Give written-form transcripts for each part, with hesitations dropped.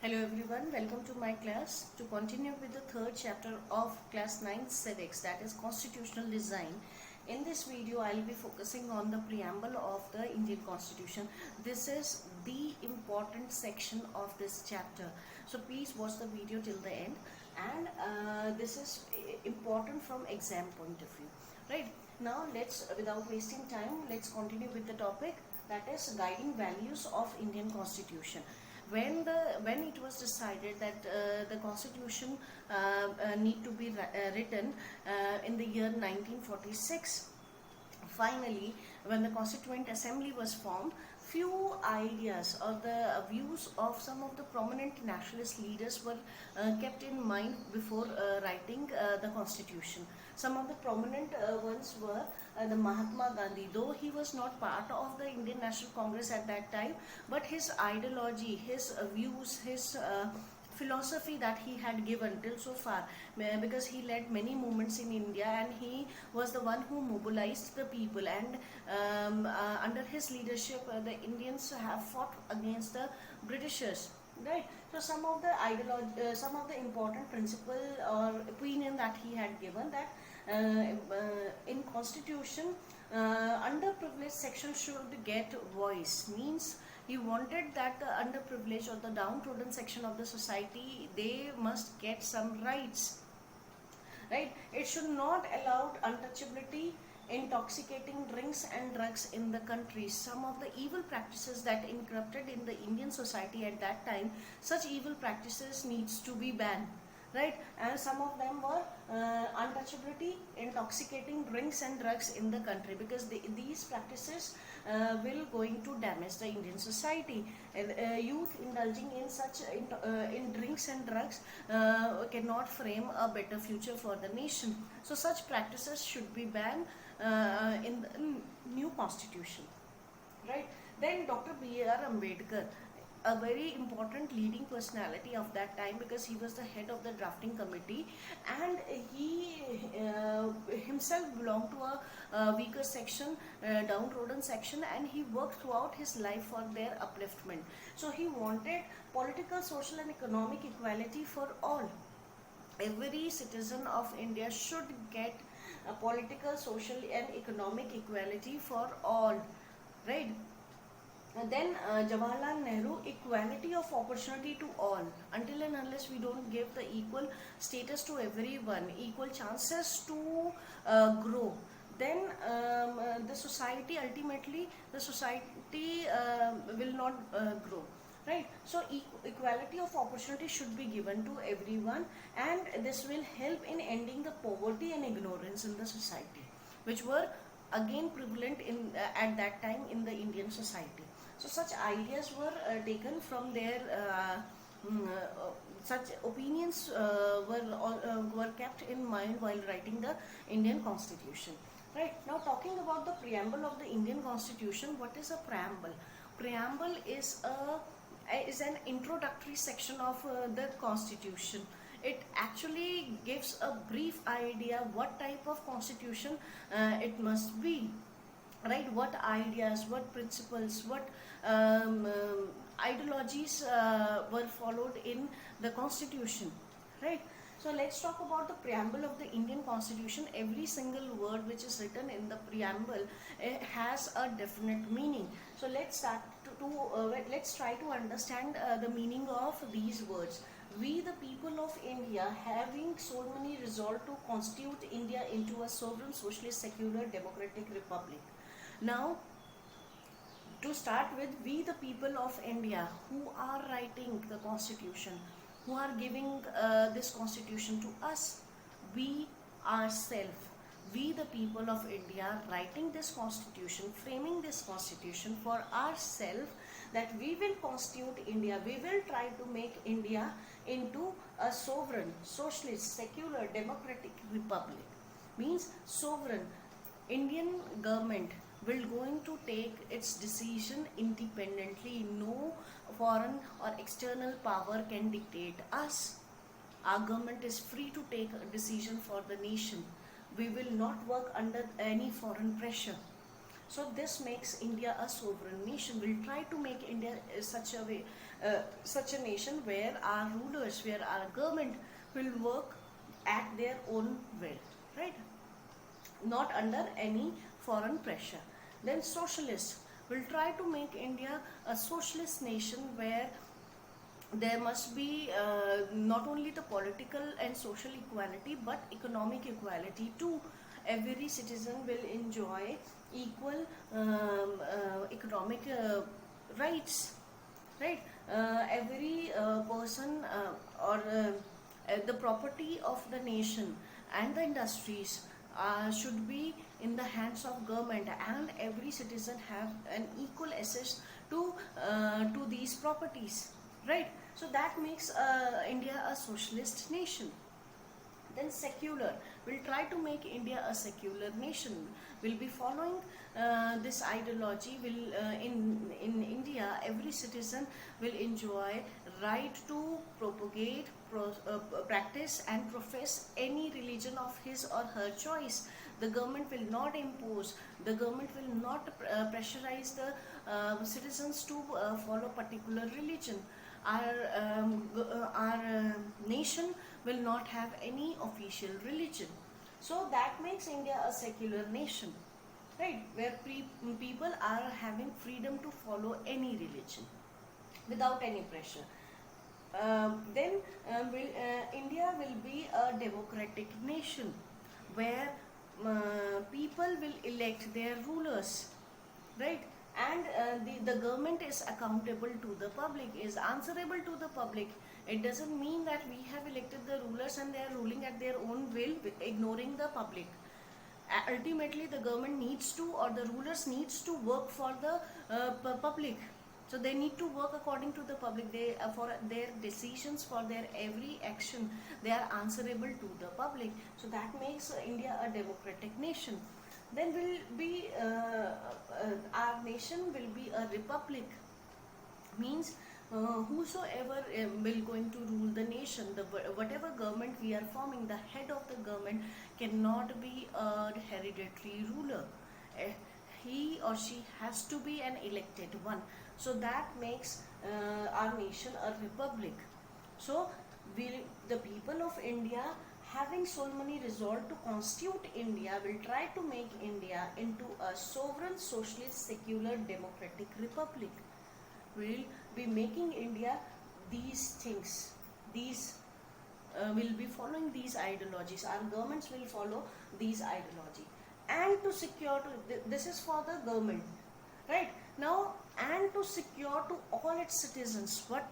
Hello everyone, welcome to my class. To continue with the third chapter of class 9 civics, that is constitutional design. In this video I will be focusing on the preamble of the Indian Constitution. This is the important section of this chapter, so please watch the video till the end, and this is important from exam point of view. Right, now let's, without wasting time, let's continue with the topic, that is guiding values of Indian Constitution. When it was decided that the constitution need to be written in the year 1946, finally when the Constituent Assembly was formed, few ideas or the views of some of the prominent nationalist leaders were kept in mind before writing the constitution. Some of the prominent ones were the Mahatma Gandhi. Though he was not part of the Indian National Congress at that time, but his ideology, his views, his philosophy that he had given till so far, because he led many movements in India and he was the one who mobilized the people, and under his leadership the Indians have fought against the Britishers. Right, so some of the ideology, some of the important principle or opinion that he had given, that in constitution underprivileged section should get voice. Means he wanted that the underprivileged or the downtrodden section of the society, they must get some rights. Right, it should not allow untouchability, intoxicating drinks and drugs in the country. Some of the evil practices that incorrupted in the Indian society at that time, such evil practices needs to be banned. Right, and some of them were untouchability, intoxicating drinks and drugs in the country, because these practices will going to damage the Indian society. Youth indulging in such in drinks and drugs cannot frame a better future for the nation. So such practices should be banned in the new constitution. Right, then Dr. B.R. Ambedkar, a very important leading personality of that time, because he was the head of the drafting committee, and he himself belonged to a weaker section, downtrodden section, and he worked throughout his life for their upliftment. So he wanted political, social and economic equality for all. Every citizen of India should get a political, social and economic equality for all. Right, and then Jawaharlal Nehru, equality of opportunity to all. Until and unless we don't give the equal status to everyone, equal chances to grow, then the society, ultimately the society will not grow. Right, so equality of opportunity should be given to everyone, and this will help in ending the poverty and ignorance in the society, which were again prevalent in at that time in the Indian society. So such ideas were taken from their such opinions were kept in mind while writing the Indian Constitution. Right, now talking about the preamble of the Indian Constitution, what is a preamble? Preamble is an introductory section of the Constitution. It actually gives a brief idea what type of constitution it must be. Right, what ideas, what principles, what ideologies were followed in the constitution. Right, so let's talk about the preamble of the Indian Constitution. Every single word which is written in the preamble has a definite meaning. So let's start let's try to understand the meaning of these words. We the people of India, having solemnly resolved to constitute India into a sovereign, socialist, secular, democratic republic. Now, to start with, we the people of India who are writing the constitution, who are giving this constitution to us, we ourselves, we the people of India writing this constitution, framing this constitution for ourselves, that we will constitute India, we will try to make India into a sovereign, socialist, secular, democratic republic. Means sovereign, Indian government will going to take its decision independently. No foreign or external power can dictate us. Our government is free to take a decision for the nation. We will not work under any foreign pressure. So this makes India a sovereign nation. We'll try to make India such a way such a nation where our rulers, where our government will work at their own will, right? Not under any foreign pressure. Then socialists will try to make India a socialist nation where there must be not only the political and social equality but economic equality too. Every citizen will enjoy equal economic rights, right? Every person the property of the nation and the industries should be in the hands of government, and every citizen have an equal access to these properties, right? So that makes India a socialist nation. Then secular, will try to make India a secular nation, will be following this ideology. Will in India every citizen will enjoy right to propagate, practice and profess any religion of his or her choice. The government will not impose, the government will not pressurize the citizens to follow particular religion. Our nation will not have any official religion. So that makes India a secular nation, right? Where people are having freedom to follow any religion without any pressure. India will be a democratic nation where people will elect their rulers, right? And the government is accountable to the public, is answerable to the public. It doesn't mean that we have elected the rulers and they are ruling at their own will, ignoring the public. Ultimately the government needs to, or the rulers needs to work for the public. So they need to work according to the public. They for their decisions, for their every action, they are answerable to the public. So that makes India a democratic nation. Then will be our nation will be a republic, means whosoever will going to rule the nation, whatever government we are forming, the head of the government cannot be a hereditary ruler. Uh, he or she has to be an elected one. So that makes our nation a republic. So the people of India, having so many resolved to constitute India, will try to make India into a sovereign, socialist, secular, democratic republic. Will be making India these things. These will be following these ideologies. Our governments will follow these ideology. And to secure, this is for the government, right? Now, and to secure to all its citizens, what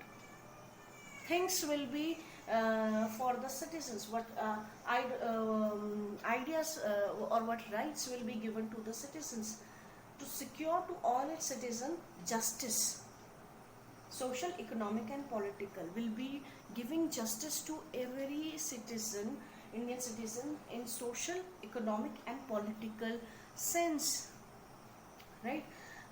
things will be for the citizens, what ideas or what rights will be given to the citizens. To secure to all its citizens justice, social, economic and political, will be giving justice to every citizen, Indian citizen, in social, economic and political sense, right?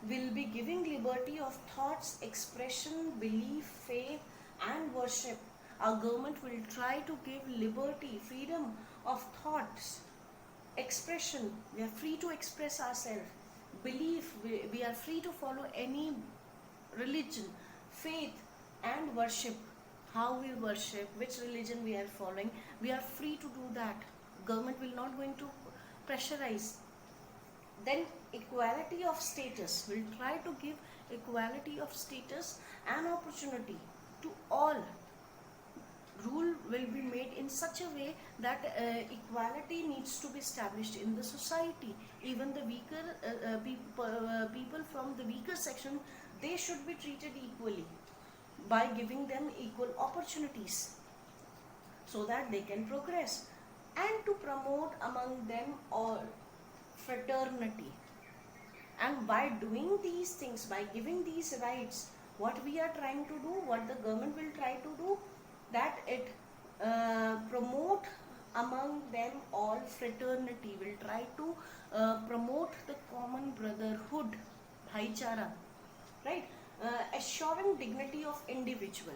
Will be giving liberty of thoughts, expression, belief, faith and worship. Our government will try to give liberty, freedom of thoughts, expression, we are free to express ourselves, belief, we are free to follow any religion, faith and worship, how we worship, which religion we are following, we are free to do that. Government will not going to pressurize. Then equality of status, will try to give equality of status and opportunity to all. Rule will be made in such a way that equality needs to be established in the society. Even the weaker people from the weaker section, they should be treated equally by giving them equal opportunities so that they can progress. And to promote among them all fraternity. And by doing these things, by giving these rights, what we are trying to do, what the government will try to do, that it promote among them all fraternity, will try to promote the common brotherhood, bhaichara, right? Assuring dignity of individual.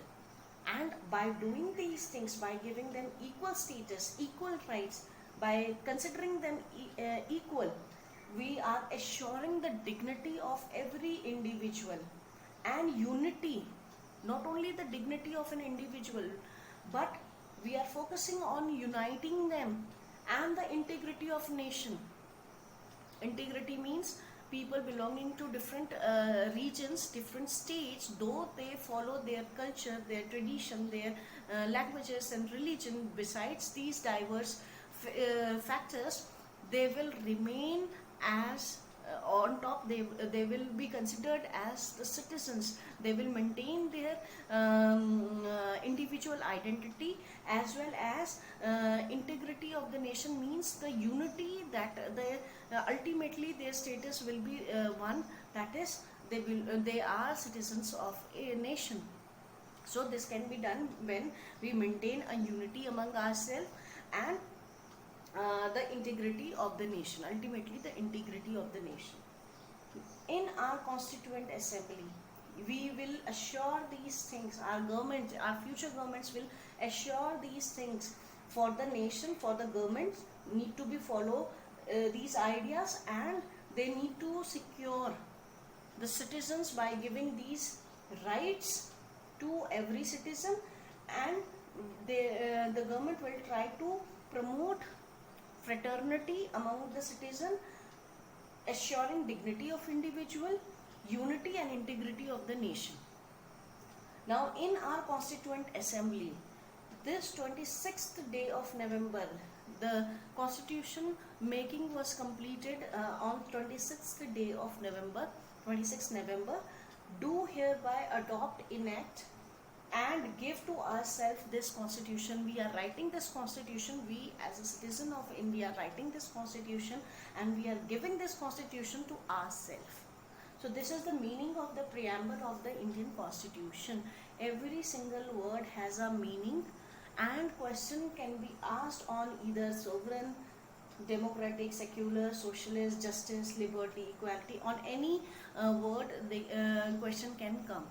And by doing these things, by giving them equal status, equal rights, by considering them equal, we are assuring the dignity of every individual and unity not only the dignity of an individual, but we are focusing on uniting them and the integrity of nation. Integrity means people belonging to different regions, different states, though they follow their culture, their tradition, their languages and religion. Besides these diverse factors, they will remain as on top. They will be considered as the citizens. They will maintain their individual identity, as well as integrity of the nation means the unity, that ultimately their status will be one, that is they are citizens of a nation. So this can be done when we maintain a unity among ourselves and the integrity of the nation, ultimately the integrity of the nation. In our constituent assembly, we will assure these things. Our government, our future governments will assure these things for the nation. For the government need to be follow these ideas, and they need to secure the citizens by giving these rights to every citizen, and the government will try to promote fraternity among the citizen, assuring dignity of individual, unity and integrity of the nation. Now in our constituent assembly, this 26th day of November, the constitution making was completed on 26th day of November, 26th November. Do hereby adopt, enact and give to ourselves this constitution. We are writing this constitution, we as a citizen of India are writing this constitution, and we are giving this constitution to ourselves. So this is the meaning of the preamble of the Indian Constitution. Every single word has a meaning, and question can be asked on either sovereign, democratic, secular, socialist, justice, liberty, equality. On any word the question can come.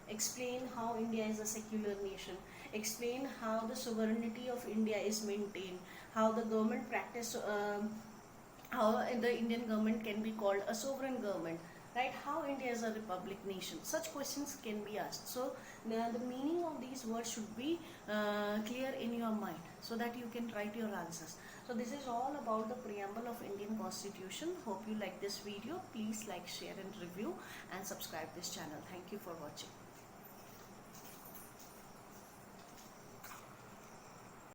Explain how India is a secular nation. Explain how the sovereignty of India is maintained. How the government practice, how the Indian government can be called a sovereign government. Right? How India is a republic nation. Such questions can be asked. So the meaning of these words should be clear in your mind, so that you can write your answers. So this is all about the preamble of Indian Constitution. Hope you like this video. Please like, share and review, and subscribe this channel. Thank you for watching.